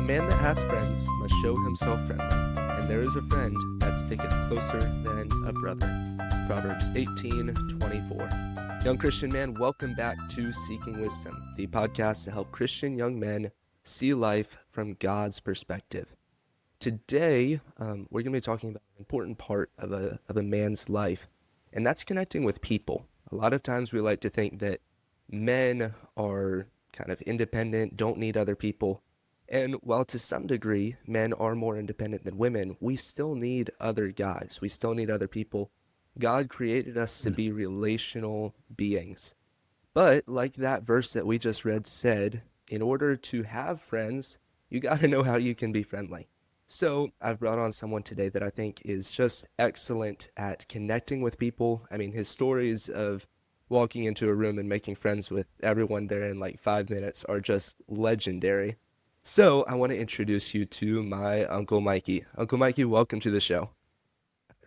man that hath friends must show himself friendly, and there is a friend that sticketh closer than a brother. Proverbs 18:24. Young Christian man, welcome back to Seeking Wisdom, the podcast to help Christian young men see life from God's perspective. Today, we're going to be talking about an important part of a man's life, and that's connecting with people. A lot of times we like to think that men are kind of independent, don't need other people. And while to some degree men are more independent than women, we still need other guys. We still need other people. God created us to be relational beings. But like that verse that we just read said, in order to have friends, you got to know how you can be friendly. So I've brought on someone today that I think is just excellent at connecting with people. I mean, his stories of walking into a room and making friends with everyone there in like 5 minutes are just legendary. So I want to introduce you to my Uncle Mikey. Uncle Mikey, welcome to the show.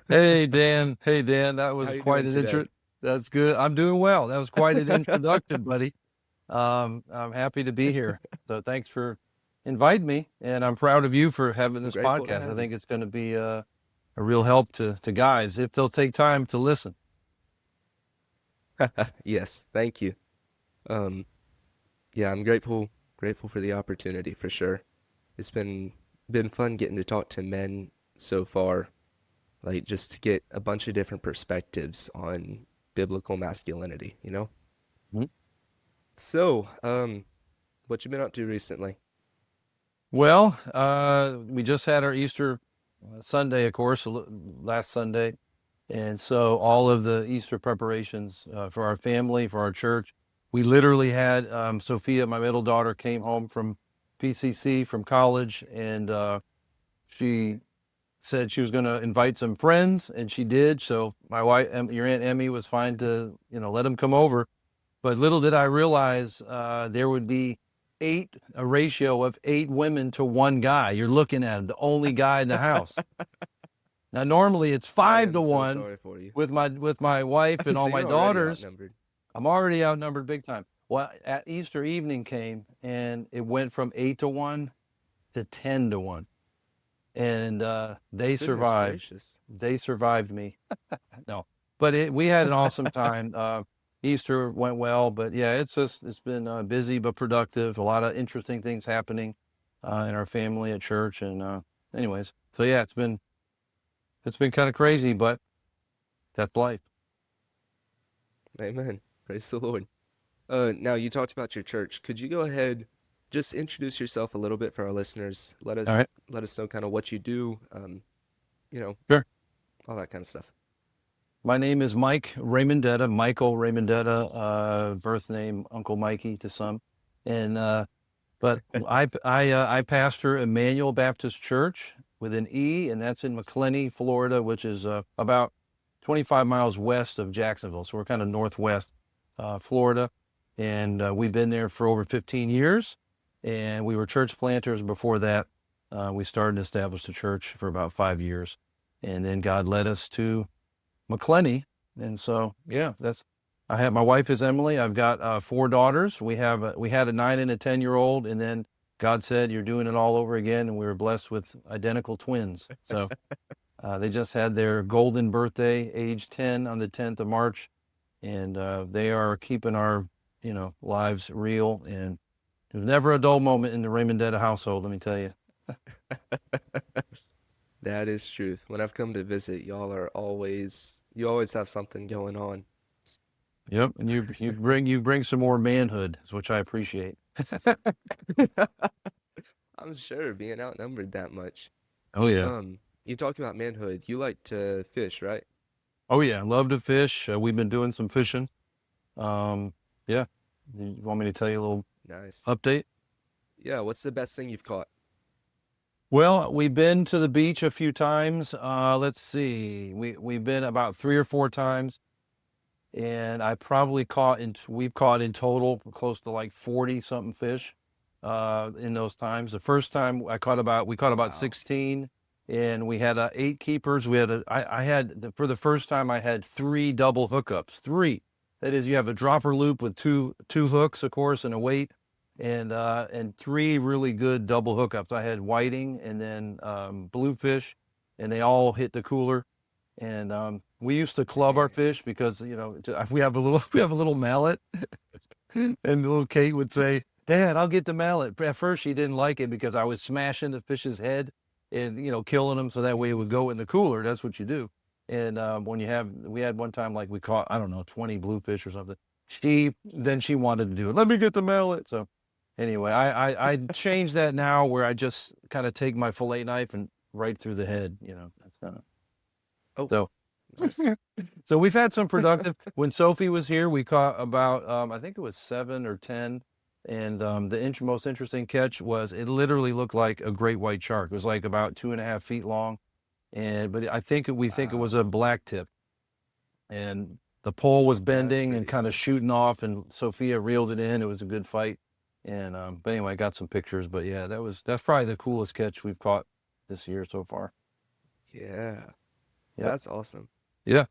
Hey, Dan. That was How you quite doing an today? That's good. I'm doing well. That was quite an introduction, buddy. I'm happy to be here. So thanks for inviting me, and I'm proud of you for having I'm this grateful to podcast. I have think it's going to be a real help to guys if they'll take time to listen. you. Yes, thank you. Yeah, I'm grateful for the opportunity for sure. It's been fun getting to talk to men so far, like just to get a bunch of different perspectives on biblical masculinity, you know? Mhm. So, what you been up to recently? Well, we just had our Easter Sunday, of course, last Sunday. And so all of the Easter preparations for our family, for our church, we literally had Sophia, my middle daughter, came home from PCC from college, and she said she was going to invite some friends, and she did. So my wife, your Aunt Emmy, was fine to let them come over. But little did I realize there would be a ratio of 8 women to 1 guy. You're looking at him, the only guy in the house. Now, normally it's I 5 am to so 1 sorry for you. with my wife and So all my you're already daughters. outnumbered. I'm already outnumbered big time. Well, at Easter evening came, and it went from 8 to 1 to 10 to 1. And they Goodness survived. gracious. They survived me. No, but we had an awesome time. Easter went well, but yeah, it's been busy but productive. A lot of interesting things happening in our family at church, and anyways, so yeah, it's been kind of crazy, but that's life. Amen. Praise the Lord. Now you talked about your church. Could you go ahead, just introduce yourself a little bit for our listeners? Let All us right, know kind of what you do, sure. all that kind of stuff. My name is Mike Ramondetta, Michael Ramondetta, birth name Uncle Mikey to some, and but I pastor Emmanuel Baptist Church with an E, and that's in McClenny, Florida, which is about 25 miles west of Jacksonville. So we're kind of northwest Florida, and we've been there for over 15 years, and we were church planters before that. We started and established a church for about 5 years, and then God led us to McClenny, and so yeah, my wife is Emily. I've got 4 daughters. We had a 9 and a 10-year-old, and then God said, "You're doing it all over again," and we were blessed with identical twins. So they just had their golden birthday, age 10, on the 10th of March, and they are keeping our lives real. And there's never a dull moment in the Ramondetta household, let me tell you. That is truth. When I've come to visit, you always have something going on. Yep, and you bring some more manhood, which I appreciate. I'm sure being outnumbered that much. Oh yeah. You talk about manhood. You like to fish, right? Oh yeah, I love to fish. We've been doing some fishing. Yeah. You want me to tell you a little Nice. update? Yeah, what's the best thing you've caught? Well, we've been to the beach a few times. Let's see. We've been about 3 or 4 times, and we've caught in total close to like 40 something fish in those times. The first time we caught about Wow. 16, and we had 8 keepers. For the first time I had 3 double hookups. 3. That is, you have a dropper loop with two hooks, of course, and a weight. and three really good double hookups. I had whiting and then bluefish, and they all hit the cooler. And we used to club our fish because we have a little mallet, and little Kate would say, "Dad, I'll get the mallet." But at first she didn't like it because I was smashing the fish's head and killing them so that way it would go in the cooler. That's what you do. And we had one time like we caught, I don't know, 20 bluefish or something. She wanted to do it. Let me get the mallet. So anyway, I changed that now where I just kind of take my fillet knife and right through the head. That's kind of. Oh, So, nice. so we've had some productive. When Sophie was here, we caught about I think it was 7 or 10, and the most interesting catch was it literally looked like a great white shark. It was like about 2.5 feet long, but I think we think it was a black tip, and the pole was bending and kind of shooting off, and Sophia reeled it in. It was a good fight, and but anyway, I got some pictures. But yeah, that's probably the coolest catch we've caught this year so far. Yeah. Yep. That's awesome. Yeah.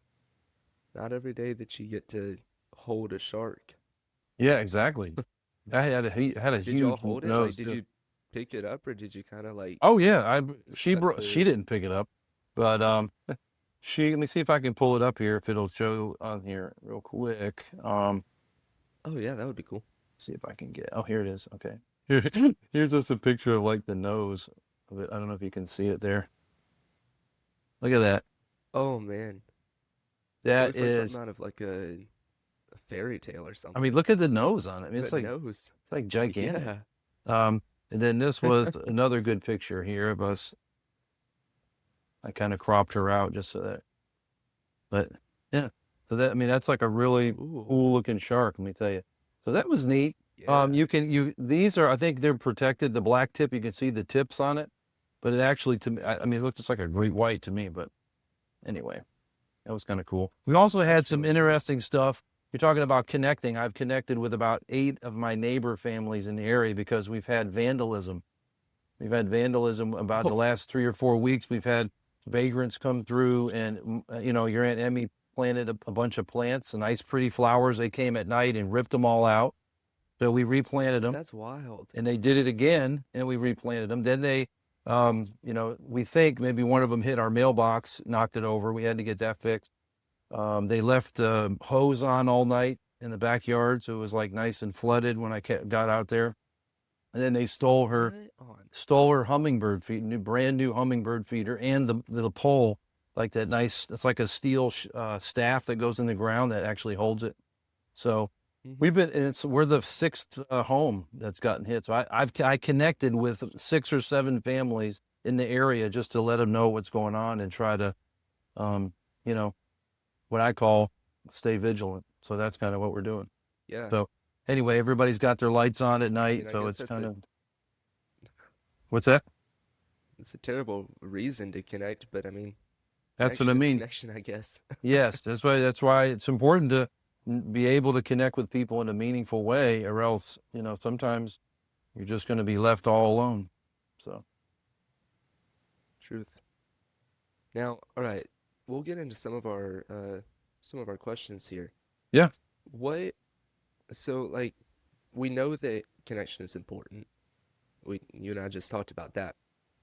Not every day that you get to hold a shark. Yeah, exactly. I had a Did huge y'all hold it? Like, nose did too. you pick it up or did you kind of like Oh yeah, she set she didn't pick it up, but let me see if I can pull it up here if it'll show on here real quick. Oh yeah, that would be cool. See if I can get. Oh, here it is. Okay. Here's just a picture of like the nose of it. I don't know if you can see it there. Look at that. Oh man. That Looks like is. something out of like a fairy tale or I something. mean, look at the nose on it. I mean, it's The like nose. gigantic. Yeah. And then this was another good picture here of us. I kind of cropped her out just so that, but yeah. So that's like a really Ooh. cool looking shark. Let me tell you. So that was neat. Yeah. These are, I think they're protected. The black tip, you can see the tips on it, but it actually, to me, I mean, it looked just like a great white to me, but anyway, that was kind of cool. We also had some interesting stuff. You're talking about connecting. I've connected with about 8 of my neighbor families in the area because we've had vandalism. We've had vandalism about the last 3 or 4 weeks. We've had vagrants come through, and your Aunt Emmy planted a bunch of plants, nice pretty flowers. They came at night and ripped them all out. So we replanted them. That's wild. And they did it again, and we replanted them. Then they, we think maybe one of them hit our mailbox, knocked it over. We had to get that fixed. They left the hose on all night in the backyard, so it was like nice and flooded when I got out there. And then they stole her hummingbird feeder, brand new hummingbird feeder, and the pole, like that nice. It's like a steel staff that goes in the ground that actually holds it. So we're the 6th home that's gotten hit. So I connected with 6 or 7 families in the area just to let them know what's going on and try to, what I call stay vigilant. So that's kind of what we're doing. Yeah. So anyway, everybody's got their lights on at night, so it's kind of. What's that? It's a terrible reason to connect, but I mean, that's what I mean. Connection, I guess. Yes, that's why it's important to be able to connect with people in a meaningful way, or else sometimes you're just going to be left all alone. So. Truth. Now, all right, we'll get into some of our questions here. Yeah. So like, we know that connection is important. You and I just talked about that.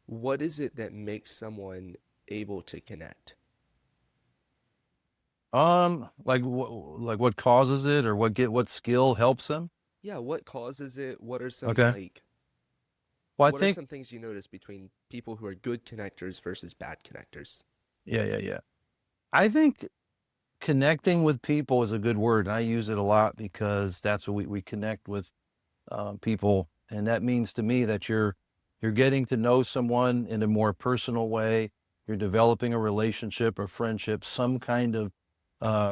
What is it that makes someone able to connect? Like what causes it, or what skill helps them? Yeah, what causes it? What are some Well, I what are think some things you notice between people who are good connectors versus bad connectors? yeah. I think connecting with people is a good word. And I use it a lot because that's what we connect with people, and that means to me that you're getting to know someone in a more personal way. You're developing a relationship or friendship, some kind of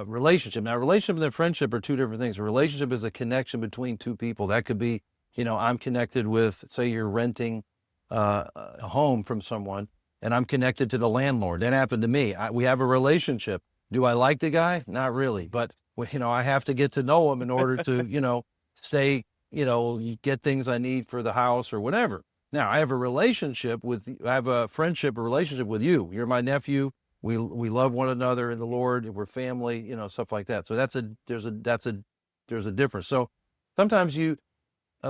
relationship. Now, relationship and friendship are 2 different things. A relationship is a connection between 2 people. That could be, I'm connected with, say you're renting a home from someone, and I'm connected to the landlord. That happened to me. We have a relationship. Do I like the guy? Not really, but I have to get to know him in order to, stay, get things I need for the house or whatever. Now I have a friendship, a relationship with you. You're my nephew. We love one another in the Lord. We're family, stuff like that. So there's a difference. So sometimes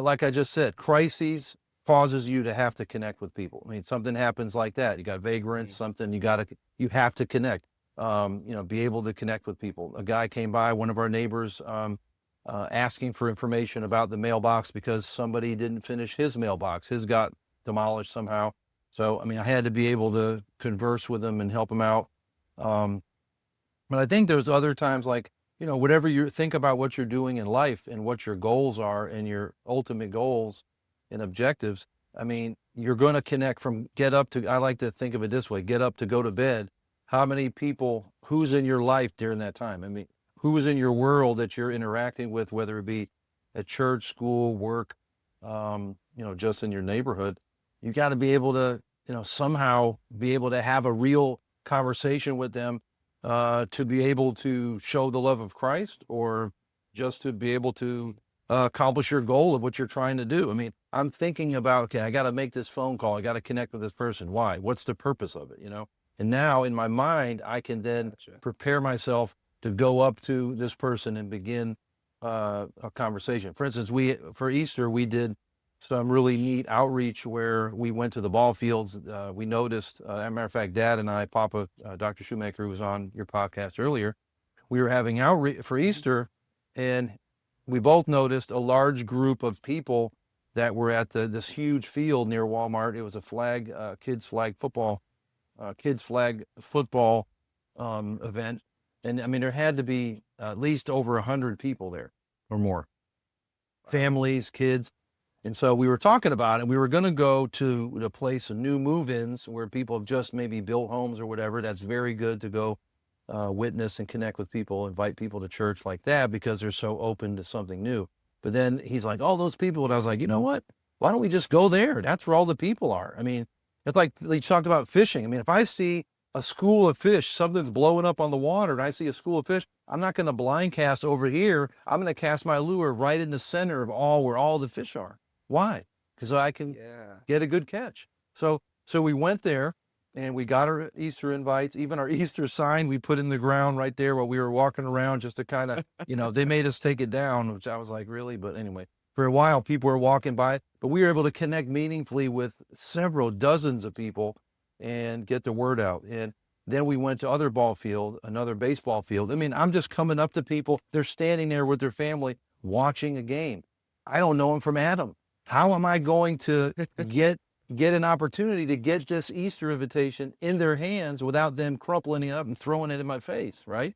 like I just said, crises causes you to have to connect with people. I mean, something happens like that. You got vagrants, something you have to connect. Be able to connect with people. A guy came by, one of our neighbors, asking for information about the mailbox because somebody didn't finish his mailbox. His got demolished somehow. So, I mean, I had to be able to converse with him and help him out. But I think there's other times like, whatever you think about what you're doing in life and what your goals are and your ultimate goals and objectives. I mean, you're going to connect from I like to think of it this way, get up to go to bed. How many people, who's in your life during that time? I mean, who's in your world that you're interacting with, whether it be at church, school, work, just in your neighborhood. You got to be able to, somehow be able to have a real conversation with them, to be able to show the love of Christ, or just to be able to accomplish your goal of what you're trying to do. I mean, I'm thinking about, okay, I got to make this phone call. I got to connect with this person. Why? What's the purpose of it? And now in my mind, I can then prepare myself to go up to this person and begin a conversation. For instance, for Easter, we did some really neat outreach where we went to the ball fields. We noticed, as a matter of fact, Dad and I, Papa, Dr. Shoemaker, who was on your podcast earlier, we were having outreach for Easter, and we both noticed a large group of people that were at this huge field near Walmart. It was a kids flag football event. And I mean, there had to be at least over 100 people there or more, families, kids. And so we were talking about it. We were going to go to a place of new move-ins where people have just maybe built homes or whatever. That's very good to go witness and connect with people, invite people to church like that, because they're so open to something new. But then he's like, all those people. And I was like, you know what? Why don't we just go there? That's where all the people are. I mean, it's like they talked about fishing. I mean, if I see a school of fish, something's blowing up on the water, and I see a school of fish, I'm not going to blind cast over here. I'm going to cast my lure right in the center of where all the fish are. Why? Because I can get a good catch. So we went there, and we got our Easter invites. Even our Easter sign we put in the ground right there while we were walking around, just to kind of, they made us take it down, which I was like, really? But anyway, for a while, people were walking by, but we were able to connect meaningfully with several dozens of people and get the word out. And then we went to another baseball field. I mean, I'm just coming up to people. They're standing there with their family watching a game. I don't know them from Adam. How am I going to get an opportunity to get this Easter invitation in their hands without them crumpling it up and throwing it in my face, right?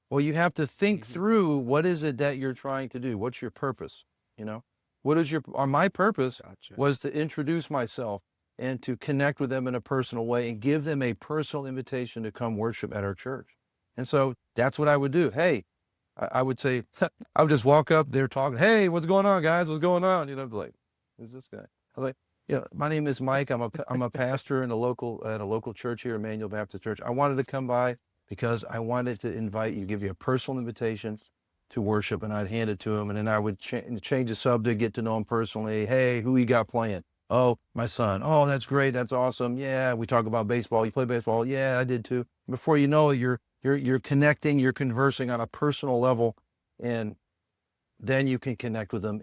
Well, you have to think through, what is it that you're trying to do? What's your purpose? My purpose was to introduce myself and to connect with them in a personal way and give them a personal invitation to come worship at our church. And so that's what I would do. Hey, I would say, I would just walk up there talking, hey, what's going on, guys? What's going on? Like, who's this guy? I was like, my name is Mike. I'm a pastor at a local church here, Emmanuel Baptist Church. I wanted to come by because I wanted to invite you, give you a personal invitation to worship, and I'd hand it to him, and then I would change the subject, get to know him personally. Hey, who you got playing? Oh, my son. Oh, that's great. That's awesome. Yeah, we talk about baseball. You play baseball? Yeah, I did too. Before you know it, you're connecting, you're conversing on a personal level, and then you can connect with them.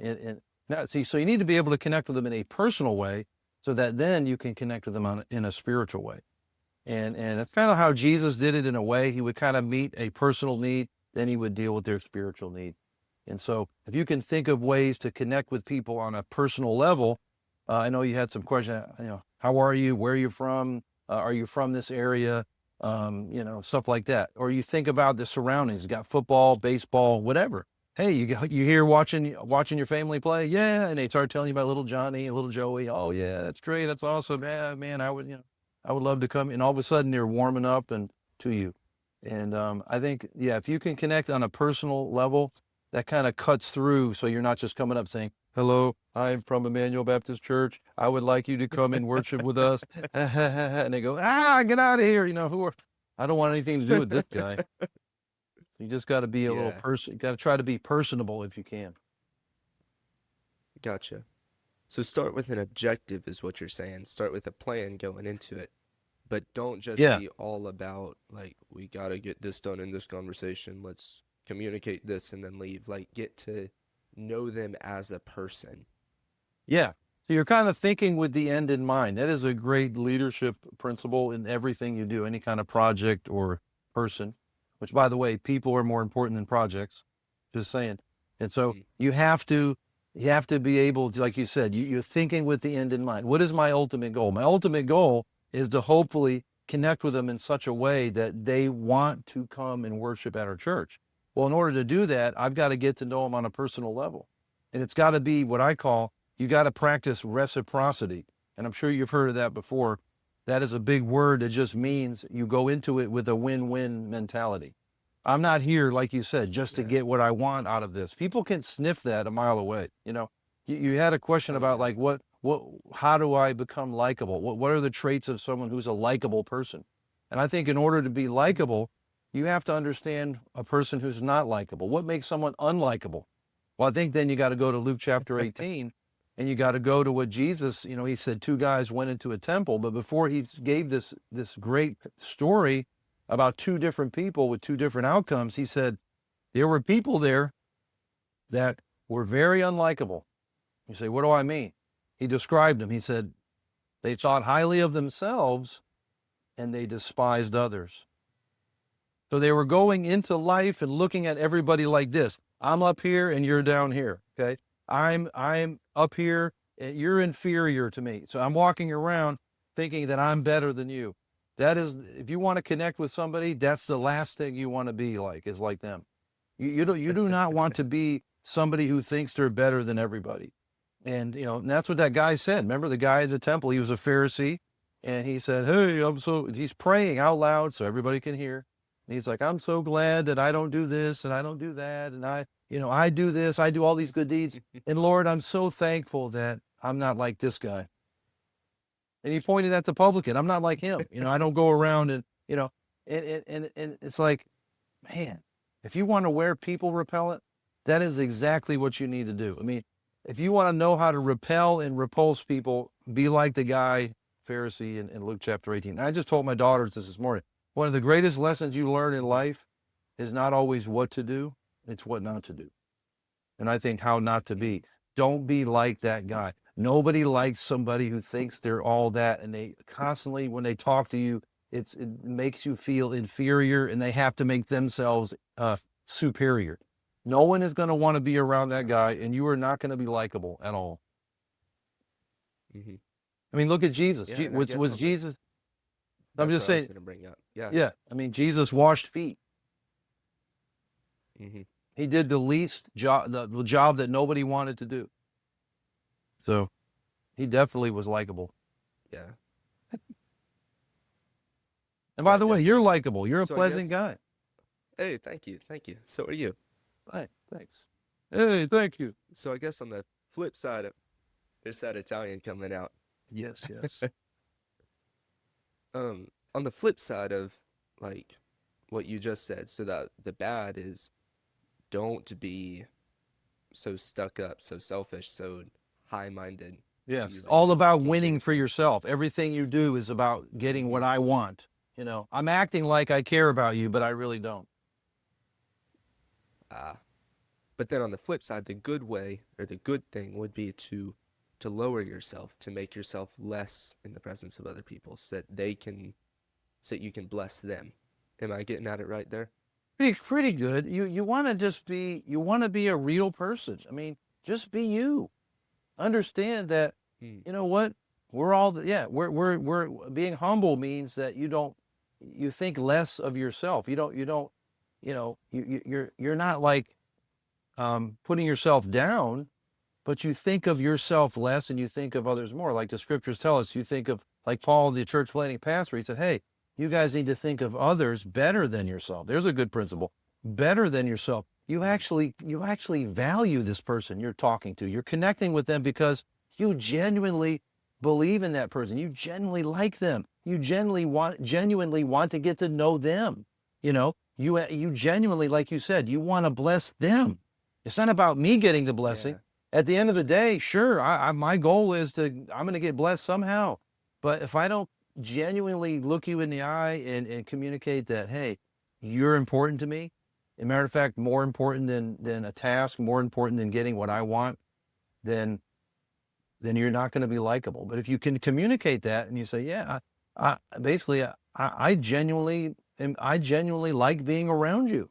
So you need to be able to connect with them in a personal way, so that then you can connect with them in a spiritual way. And that's kind of how Jesus did it in a way. He would kind of meet a personal need, then he would deal with their spiritual need. And so if you can think of ways to connect with people on a personal level, I know you had some questions, how are you? Where are you from? Are you from this area? Stuff like that. Or you think about the surroundings. You got football, baseball, whatever. Hey, you hear watching your family play? Yeah. And they start telling you about little Johnny and little Joey. Oh yeah, that's great. That's awesome. Yeah, man, I would love to come. And all of a sudden they're warming up to you. And I think, if you can connect on a personal level, that kind of cuts through. So you're not just coming up saying, hello, I'm from Emmanuel Baptist Church. I would like you to come and worship with us. And they go, get out of here. I don't want anything to do with this guy. So you just got to be a little person. You got to try to be personable if you can. Gotcha. So start with an objective is what you're saying. Start with a plan going into it. But don't just be all about, like, we got to get this done in this conversation. Let's communicate this and then leave. Like, get to know them as a person. Yeah. So you're kind of thinking with the end in mind. That is a great leadership principle in everything you do, any kind of project or person, which, by the way, people are more important than projects, just saying. And so you have to be able to, like you said, you're thinking with the end in mind. What is my ultimate goal? My ultimate goal is to hopefully connect with them in such a way that they want to come and worship at our church. Well, in order to do that, I've got to get to know them on a personal level. And it's got to be what I call, you got to practice reciprocity. And I'm sure you've heard of that before. That is a big word that just means you go into it with a win-win mentality. I'm not here, like you said, just to get what I want out of this. People can sniff that a mile away. You know, you had a question about like, how do I become likable? What are the traits of someone who's a likable person? And I think in order to be likable, you have to understand a person who's not likable. What makes someone unlikable? Well, I think then you got to go to Luke chapter 18 and you got to go to what Jesus, you know, he said 2 guys went into a temple, but before he gave this great story about 2 different people with 2 different outcomes, he said, there were people there that were very unlikable. You say, what do I mean? He described them. He said, they thought highly of themselves and they despised others. So they were going into life and looking at everybody like this. I'm up here and you're down here, okay? I'm up here and you're inferior to me. So I'm walking around thinking that I'm better than you. That is, if you want to connect with somebody, that's the last thing you want to be like, is like them. You do not want to be somebody who thinks they're better than everybody. And, you know, and that's what that guy said. Remember the guy at the temple, he was a Pharisee, and he said, hey, he's praying out loud so everybody can hear. And he's like, I'm so glad that I don't do this and I don't do that. And I do this, I do all these good deeds. And Lord, I'm so thankful that I'm not like this guy. And he pointed at the publican. I'm not like him. You know, I don't go around and, you know, and it's like, man, if you want to wear people repellent, that is exactly what you need to do. I mean, if you want to know how to repel and repulse people, be like the guy, Pharisee in Luke chapter 18. I just told my daughters this morning. One of the greatest lessons you learn in life is not always what to do, it's what not to do. And I think how not to be. Don't be like that guy. Nobody likes somebody who thinks they're all that, and they constantly, when they talk to you, it makes you feel inferior, and they have to make themselves superior. No one is going to want to be around that guy, and you are not going to be likable at all. Mm-hmm. I mean, look at Jesus. Yeah, was Jesus? I'm just saying. Going to bring up. Yeah. Yeah. I mean, Jesus washed feet. Mm-hmm. He did the least job, the job that nobody wanted to do. So, he definitely was likable. Yeah. And by the way, you're likable. You're a pleasant guy. Hey, thank you. So are you. Hey, thanks. Hey, thank you. So I guess on the flip side of, there's that Italian coming out. Yes. On the flip side of like what you just said, so that the bad is, don't be so stuck up, so selfish, so high-minded. Yes, it's all about winning for yourself. Everything you do is about getting what I want. You know, I'm acting like I care about you, but I really don't. But then on the flip side, the good way or the good thing would be to lower yourself, to make yourself less in the presence of other people, so that you can bless them. Am I getting at it right there? Pretty good. You want to be a real person. I mean, just be you. Understand that, you know what? We're being humble means that you think less of yourself. You're not like putting yourself down, but you think of yourself less and you think of others more. Like the scriptures tell us, you think of, like Paul, the church planting pastor, he said, hey, you guys need to think of others better than yourself. There's a good principle. Better than yourself. You actually value this person you're talking to. You're connecting with them because you genuinely believe in that person. You genuinely like them. You genuinely want to get to know them. You know, you genuinely, like you said, you want to bless them. It's not about me getting the blessing. Yeah. At the end of the day, sure, my goal is I'm going to get blessed somehow. But if I don't genuinely look you in the eye and communicate that, hey, you're important to me, As a matter of fact, more important than a task, more important than getting what I want, then you're not going to be likable. But if you can communicate that and you say, yeah, basically, I genuinely like being around you.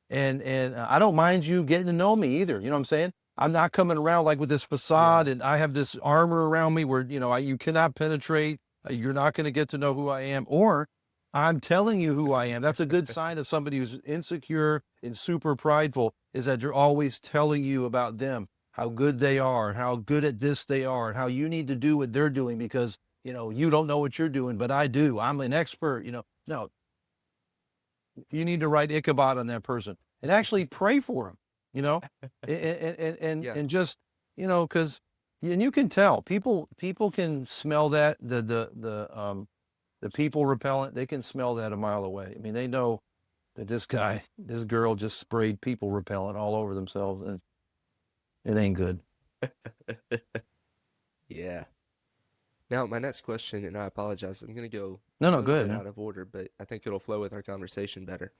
And I don't mind you getting to know me either. You know what I'm saying? I'm not coming around like with this facade and I have this armor around me where, you cannot penetrate. You're not going to get to know who I am. Or I'm telling you who I am. That's a good sign of somebody who's insecure and super prideful, is that they're always telling you about them, how good they are, how good at this they are, and how you need to do what they're doing because, you don't know what you're doing, but I do. I'm an expert. No, you need to write Ichabod on that person and actually pray for him, and just, because, and you can tell people can smell that, the people repellent, they can smell that a mile away. I mean, they know that this girl just sprayed people repellent all over themselves, and it ain't good. Yeah. Now, my next question, and I apologize, I'm going to go No, a little good. bit out of order, but I think it'll flow with our conversation better.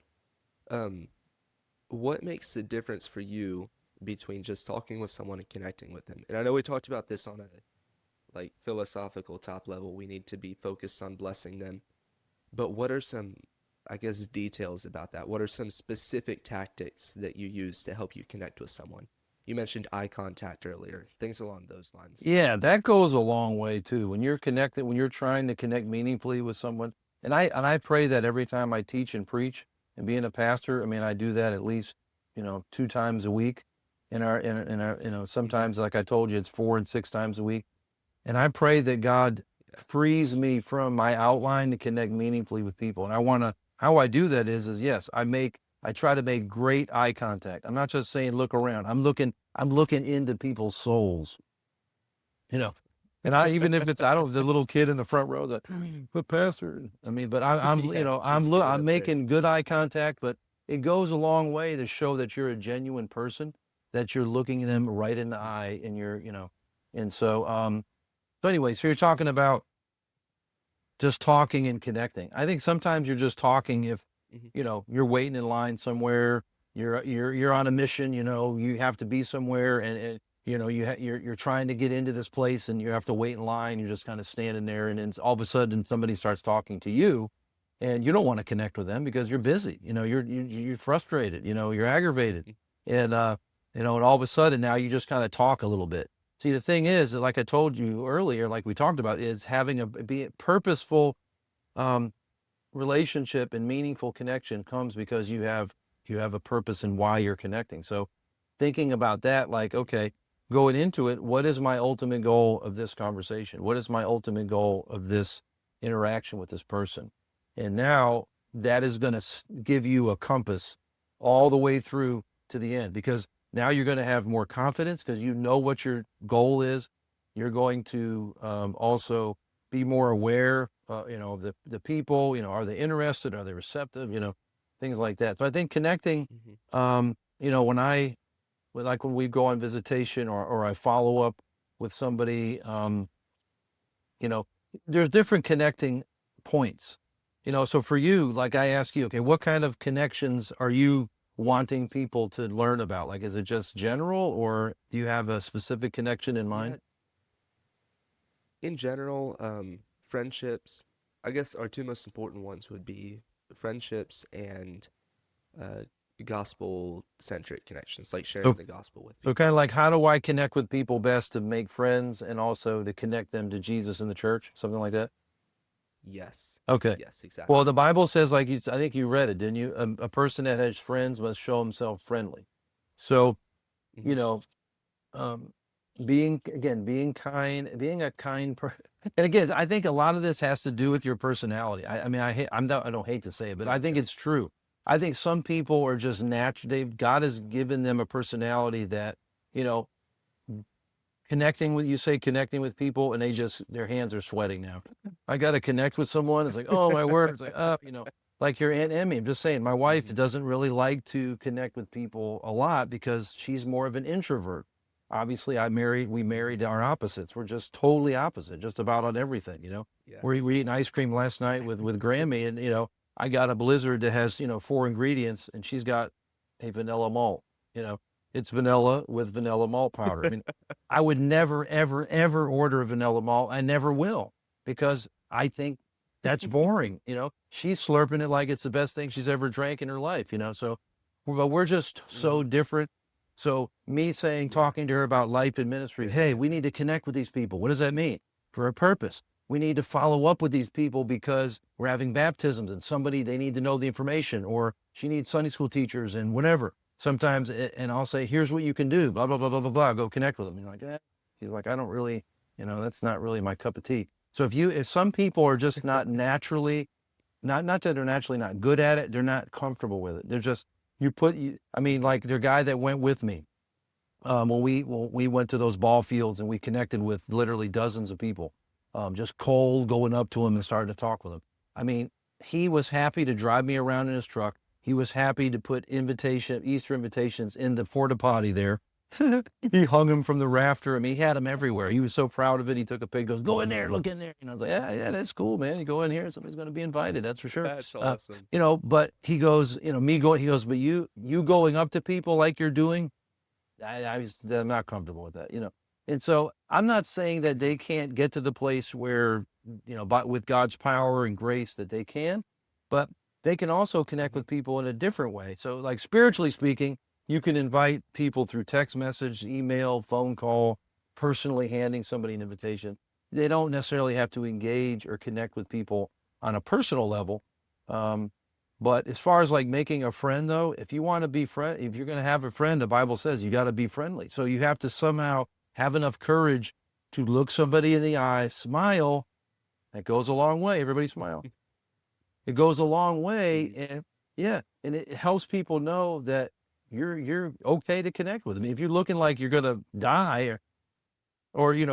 What makes the difference for you between just talking with someone and connecting with them? And I know we talked about this on a philosophical top level. We need to be focused on blessing them. But what are some, I guess, details about that? What are some specific tactics that you use to help you connect with someone? You mentioned eye contact earlier, things along those lines. Yeah, that goes a long way too. When you're trying to connect meaningfully with someone, and I pray that every time I teach and preach, and being a pastor, I mean, I do that at least, 2 times a week. In our, sometimes, like I told you, it's 4 and 6 times a week. And I pray that God frees me from my outline to connect meaningfully with people. And how I do that is yes, I try to make great eye contact. I'm not just saying look around. I'm looking into people's souls. And even if it's the little kid in the front row but pastor, I mean, but I'm making good eye contact, but it goes a long way to show that you're a genuine person, that you're looking them right in the eye, and and so anyway, so you're talking about just talking and connecting. I think sometimes you're just talking if you're waiting in line somewhere, you're on a mission, you have to be somewhere, and you're trying to get into this place and you have to wait in line. You're just kind of standing there, and then all of a sudden somebody starts talking to you, and you don't want to connect with them because you're busy. You're frustrated. You're aggravated, and and all of a sudden now you just kind of talk a little bit. See, the thing is, like I told you earlier, like we talked about, is having a purposeful relationship and meaningful connection comes because you have a purpose in why you're connecting. So thinking about that, like, okay, going into it, what is my ultimate goal of this conversation? What is my ultimate goal of this interaction with this person? And now that is going to give you a compass all the way through to the end, because now you're going to have more confidence because you know what your goal is. You're going to also be more aware, of the people, are they interested? Are they receptive? Things like that. So I think connecting, when we go on visitation or I follow up with somebody, there's different connecting points, so for you, like I ask you, okay, what kind of connections are you wanting people to learn about? Like, is it just general, or do you have a specific connection in mind? In general, friendships, I guess our 2 most important ones would be friendships and gospel-centric connections, like sharing the gospel with people. So kind of like, how do I connect with people best to make friends and also to connect them to Jesus in the church? Something like that? Yes. Okay. Yes, exactly. Well, the Bible says, I think you read it, didn't you? A person that has friends must show himself friendly. So, being kind, being a kind person. And again, I think a lot of this has to do with your personality. I mean, I don't hate to say it, but I think it's true. I think some people are just natural. God has given them a personality that, connecting with people, and their hands are sweating now. I got to connect with someone. It's like, oh my word. It's like, like your Aunt Emmy. I'm just saying, my wife doesn't really like to connect with people a lot because she's more of an introvert. Obviously, we married our opposites. We're just totally opposite, just about on everything, Yeah. We eating ice cream last night with Grammy, and, I got a blizzard that has, 4 ingredients, and she's got, a vanilla malt. It's vanilla with vanilla malt powder. I mean, I would never, ever, ever order a vanilla malt. I never will, because I think that's boring. She's slurping it like it's the best thing she's ever drank in her life. So, but we're just so different. So me talking to her about life and ministry, hey, we need to connect with these people. What does that mean? For a purpose. We need to follow up with these people because we're having baptisms and they need to know the information, or she needs Sunday school teachers and whatever. Sometimes, and I'll say, here's what you can do, blah, blah, blah, blah, blah, blah, go connect with them. You're like, She's like, I don't really, that's not really my cup of tea. So if some people are just not naturally, not that they're naturally not good at it, they're not comfortable with it. They're just, like the guy that went with me, when we went to those ball fields and we connected with literally dozens of people, just cold going up to him and starting to talk with him. I mean, he was happy to drive me around in his truck. He was happy to put Easter invitations in the porta potty there. He hung them from the rafter. I mean, he had them everywhere. He was so proud of it. He took a pic, goes, go in there, look in there. I was like, yeah, that's cool, man. You go in here, somebody's going to be invited. That's for sure. That's awesome. But he goes, but you going up to people like you're doing, I'm not comfortable with that, And so I'm not saying that they can't get to the place where, but with God's power and grace that they can, but they can also connect with people in a different way. So like spiritually speaking, you can invite people through text message, email, phone call, personally handing somebody an invitation. They don't necessarily have to engage or connect with people on a personal level. But as far as like making a friend though, if you want to be if you're going to have a friend, the Bible says you got to be friendly. So you have to somehow have enough courage to look somebody in the eye, smile. That goes a long way. Everybody smile. It goes a long way. And it helps people know that you're okay to connect with them. If you're looking like you're going to die or you're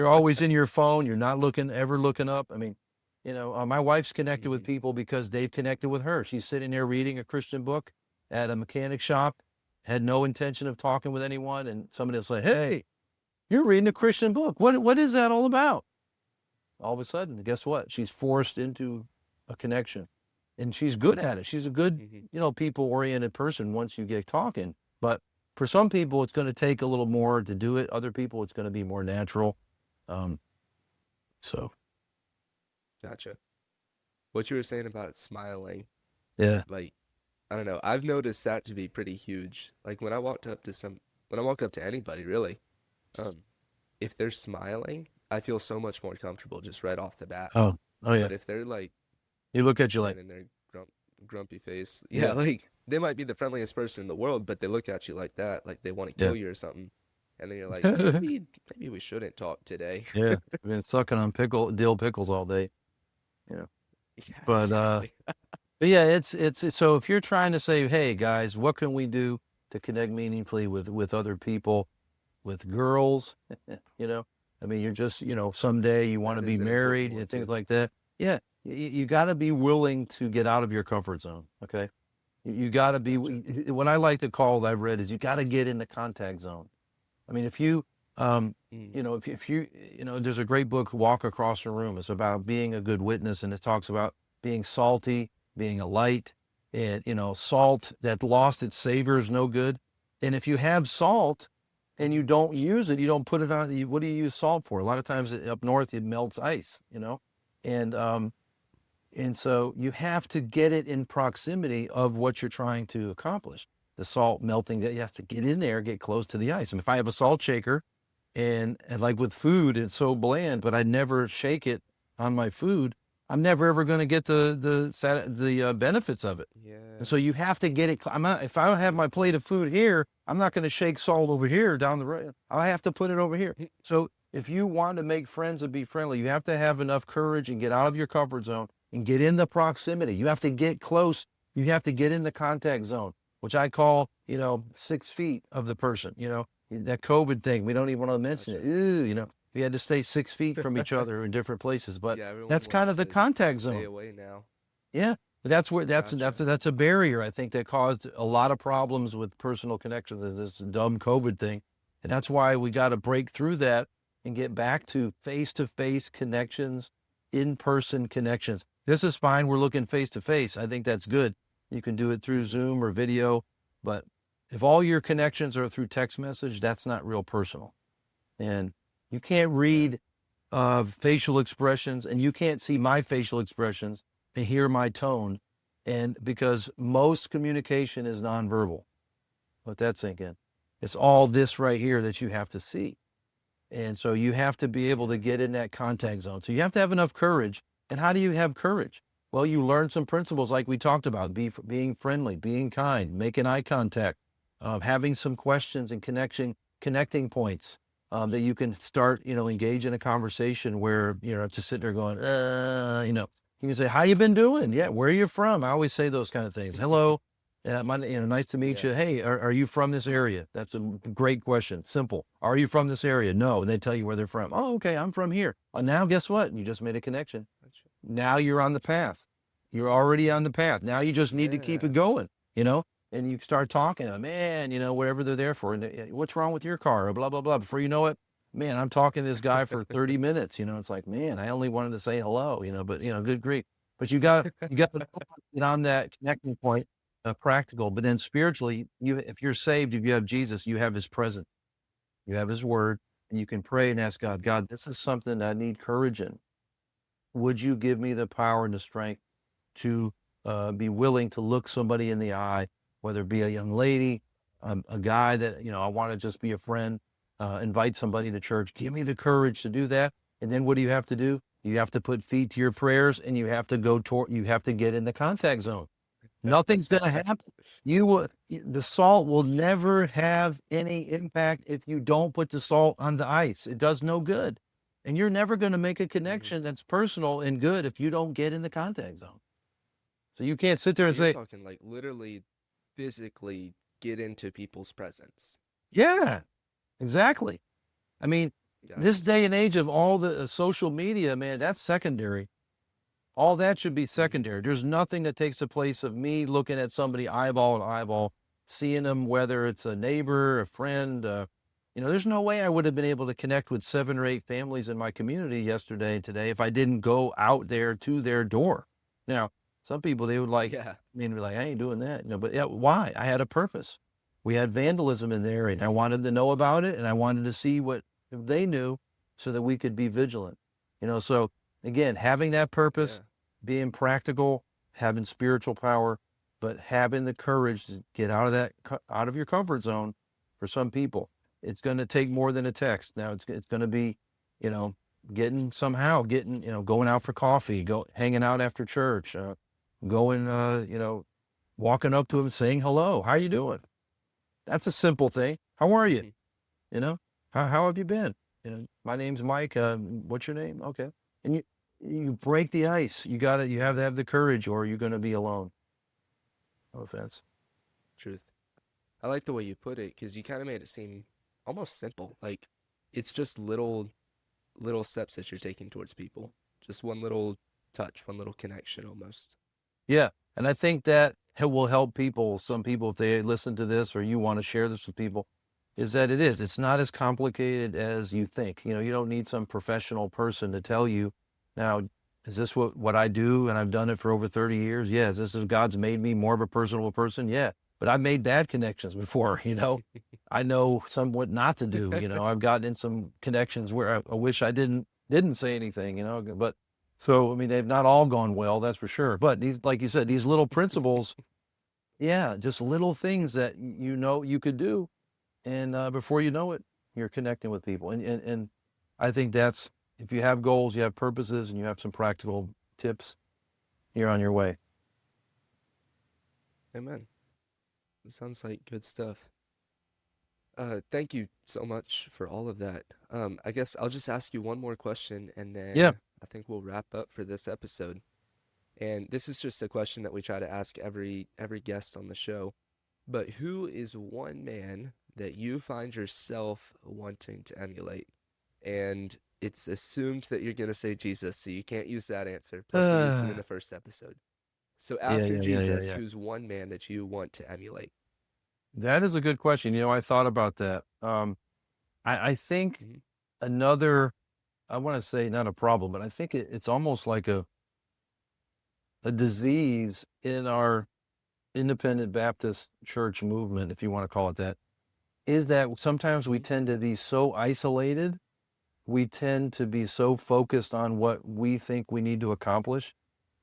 always in your phone, you're not ever looking up. I mean, my wife's connected with people because they've connected with her. She's sitting there reading a Christian book at a mechanic shop, had no intention of talking with anyone. And somebody will say, hey, you're reading a Christian book. What is that all about? All of a sudden, guess what? She's forced into a connection. And she's good at it. She's a good, people-oriented person once you get talking. But for some people, it's going to take a little more to do it. Other people, it's going to be more natural. Gotcha. What you were saying about smiling. Yeah. Like, I don't know. I've noticed that to be pretty huge. Like when I walk up to anybody, really, if they're smiling, I feel so much more comfortable just right off the bat. Oh yeah. But if they're like, you look at you like, in their grumpy face, yeah, like they might be the friendliest person in the world, but they look at you like that, like they want to kill you or something. And then you're like, maybe we shouldn't talk today. Yeah, I've been sucking on dill pickles all day. Yeah, but exactly. but yeah, it's so if you're trying to say, hey guys, what can we do to connect meaningfully with other people, with girls, I mean, you're just, someday you want to be married and things like that. Yeah, you got to be willing to get out of your comfort zone. Okay, you got to be. What I like to call, I've read, is you got to get in the contact zone. I mean, if you, if you, there's a great book, Walk Across the Room. It's about being a good witness, and it talks about being salty, being a light, and salt that lost its savor is no good. And if you have salt and you don't use it, you don't put it on. What do you use salt for? A lot of times up north, it melts ice. And so you have to get it in proximity of what you're trying to accomplish. The salt melting, you have to get in there, get close to the ice. And if I have a salt shaker, and like with food, it's so bland, but I never shake it on my food, I'm never ever going to get the benefits of it. Yeah. And so you have to get it. If I don't have my plate of food here, I'm not going to shake salt over here down the road. I have to put it over here. So if you want to make friends and be friendly, you have to have enough courage and get out of your comfort zone and get in the proximity. You have to get close. You have to get in the contact zone, which I call, 6 feet of the person. That COVID thing, we don't even want to mention it. Ew, we had to stay 6 feet from each other in different places, but that's kind of the contact zone. Stay away now. Yeah, that's a barrier, I think, that caused a lot of problems with personal connections, this dumb COVID thing. And that's why we got to break through that and get back to face-to-face connections, in-person connections. This is fine. We're looking face-to-face. I think that's good. You can do it through Zoom or video, but if all your connections are through text message, that's not real personal. And you can't read facial expressions, and you can't see my facial expressions and hear my tone. And because most communication is nonverbal, let that sink in. It's all this right here that you have to see. And so you have to be able to get in that contact zone. So you have to have enough courage. And how do you have courage? Well, you learn some principles like we talked about, being friendly, being kind, making eye contact, having some questions and connecting points that you can start, engage in a conversation where, just sitting there going, you can say, how you been doing? Yeah. Where are you from? I always say those kind of things. Hello. Nice to meet you. Hey, are you from this area? That's a great question. Simple. Are you from this area? No. And they tell you where they're from. Oh, okay. I'm from here. Now guess what? You just made a connection. Now you're on the path. You're already on the path. Now you just need to keep it going, and you start talking, man, whatever they're there for. And what's wrong with your car? Or blah, blah, blah. Before you know it, man, I'm talking to this guy for 30 minutes. It's like, man, I only wanted to say hello, but, good grief. But you got to get on that connecting point, practical. But then spiritually, if you're saved, if you have Jesus, you have his presence, you have his word, and you can pray and ask God, this is something I need courage in. Would you give me the power and the strength to be willing to look somebody in the eye, whether it be a young lady, a guy that, I want to just be a friend, invite somebody to church. Give me the courage to do that. And then what do you have to do? You have to put feet to your prayers, and you have to you have to get in the contact zone. Nothing's going to happen. The salt will never have any impact if you don't put the salt on the ice. It does no good. And you're never going to make a connection that's personal and good if you don't get in the contact zone. So you can't sit there and say, talking like literally physically get into people's presence. Yeah, exactly. I mean, this day and age of all the social media, man, that's secondary. All that should be secondary. There's nothing that takes the place of me looking at somebody eyeball to eyeball, seeing them, whether it's a neighbor, a friend. There's no way I would have been able to connect with 7 or 8 families in my community yesterday and today if I didn't go out there to their door. Now, some people, they would be like, I ain't doing that. But why? I had a purpose. We had vandalism in there, and I wanted to know about it, and I wanted to see what they knew so that we could be vigilant. So again, having that purpose, being practical, having spiritual power, but having the courage to get out of your comfort zone. For some people, it's going to take more than a text. Now it's going to be, going out for coffee, hanging out after church, walking up to them, saying hello. How you doing? That's a simple thing. How are you? How have you been? My name's Mike. What's your name? Okay. And you break the ice. You have to have the courage, or you're going to be alone. No offense. Truth. I like the way you put it, because you kind of made it seem almost simple. Like it's just little steps that you're taking towards people. Just one little touch, one little connection almost. Yeah. And I think that will help people. Some people, if they listen to this or you want to share this with people, is that it's not as complicated as you think. You don't need some professional person to tell you, now, is this what I do? And I've done it for over 30 years. Yes. This is God's made me more of a personable person. Yeah. But I've made bad connections before, I know somewhat not to do, I've gotten in some connections where I wish I didn't say anything, but so, they've not all gone well, that's for sure. But these, like you said, these little principles, just little things that, you could do. And before you know it, you're connecting with people. And I think that's, if you have goals, you have purposes, and you have some practical tips, you're on your way. Amen. It sounds like good stuff. Thank you so much for all of that. I guess I'll just ask you one more question, and then I think we'll wrap up for this episode. And this is just a question that we try to ask every guest on the show. But who is one man that you find yourself wanting to emulate? And it's assumed that you're going to say Jesus, so you can't use that answer. Plus, we used him in the first episode. So after Jesus, who's one man that you want to emulate? That is a good question. I thought about that. I think another, I want to say not a problem, but I think it's almost like a disease in our independent Baptist church movement, if you want to call it that, is that sometimes we tend to be so isolated. We tend to be so focused on what we think we need to accomplish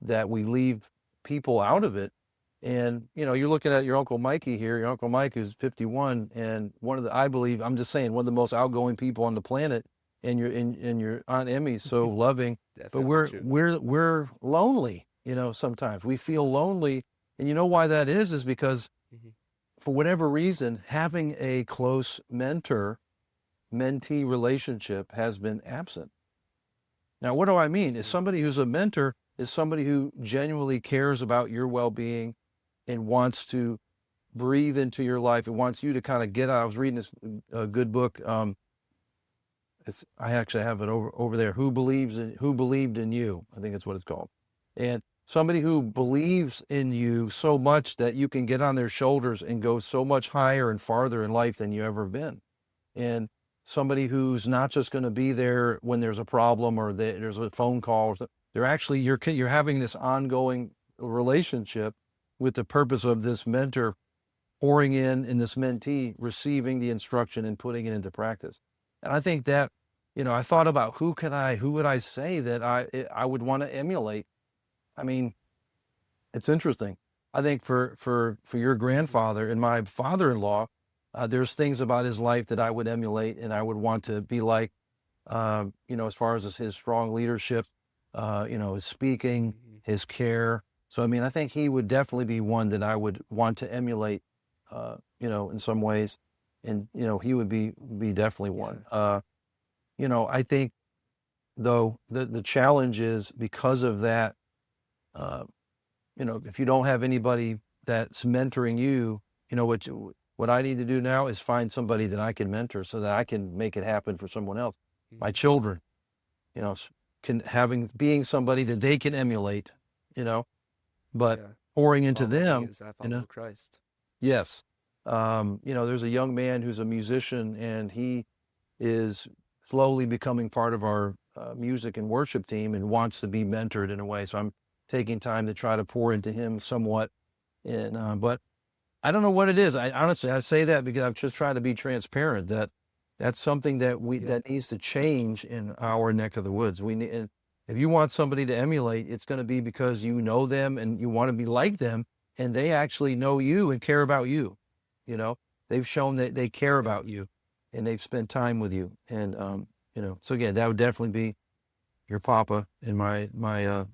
that we leave people out of it. And, you're looking at your Uncle Mikey here, your Uncle Mike who's 51, and I believe, I'm just saying, one of the most outgoing people on the planet, and your Aunt Emmy's so loving, but we're lonely, sometimes. We feel lonely. And you know why that is because for whatever reason, having a close mentor-mentee relationship has been absent. Now, what do I mean? Is somebody who's a mentor is somebody who genuinely cares about your well-being and wants to breathe into your life. It wants you to kind of get out. I was reading this good book. I actually have it over there. Who believed in you? I think that's what it's called. And somebody who believes in you so much that you can get on their shoulders and go so much higher and farther in life than you ever been. And somebody who's not just going to be there when there's a problem or there's a phone call. They're actually, you're having this ongoing relationship with the purpose of this mentor pouring in and this mentee receiving the instruction and putting it into practice. And I think that, I thought about who would I say that I would want to emulate. I mean, it's interesting. I think for your grandfather and my father-in-law, there's things about his life that I would emulate and I would want to be like, as far as his strong leadership, his speaking, his care. So, I think he would definitely be one that I would want to emulate, in some ways. And, he would be definitely one. I think, though, the challenge is because of that, if you don't have anybody that's mentoring you, what I need to do now is find somebody that I can mentor so that I can make it happen for someone else. My children, being somebody that they can emulate, but pouring into them, Christ. Yes. There's a young man who's a musician and he is slowly becoming part of our music and worship team and wants to be mentored in a way. So I'm taking time to try to pour into him somewhat. And, but I don't know what it is. I say that because I'm just trying to be transparent that that's something that that needs to change in our neck of the woods. And if you want somebody to emulate, it's going to be because you know them and you want to be like them and they actually know you and care about you. They've shown that they care about you and they've spent time with you. And, so again, that would definitely be your papa and my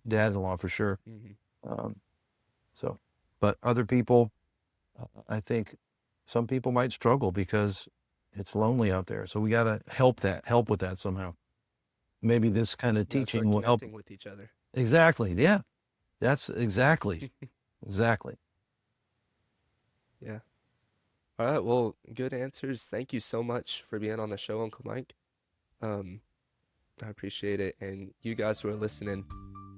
dad-in-law for sure. But other people, I think some people might struggle because it's lonely out there. So we got to help with that somehow. Maybe this kind of teaching will help with each other. Exactly. Yeah. That's exactly. Exactly. Yeah. All right. Well, good answers. Thank you so much for being on the show, Uncle Mike. I appreciate it. And you guys who are listening,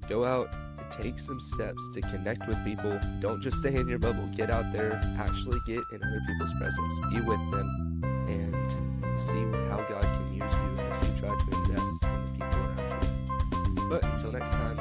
go out and take some steps to connect with people. Don't just stay in your bubble. Get out there, actually get in other people's presence, be with them, and see how God can use you as you try to invest in the people around you. But until next time,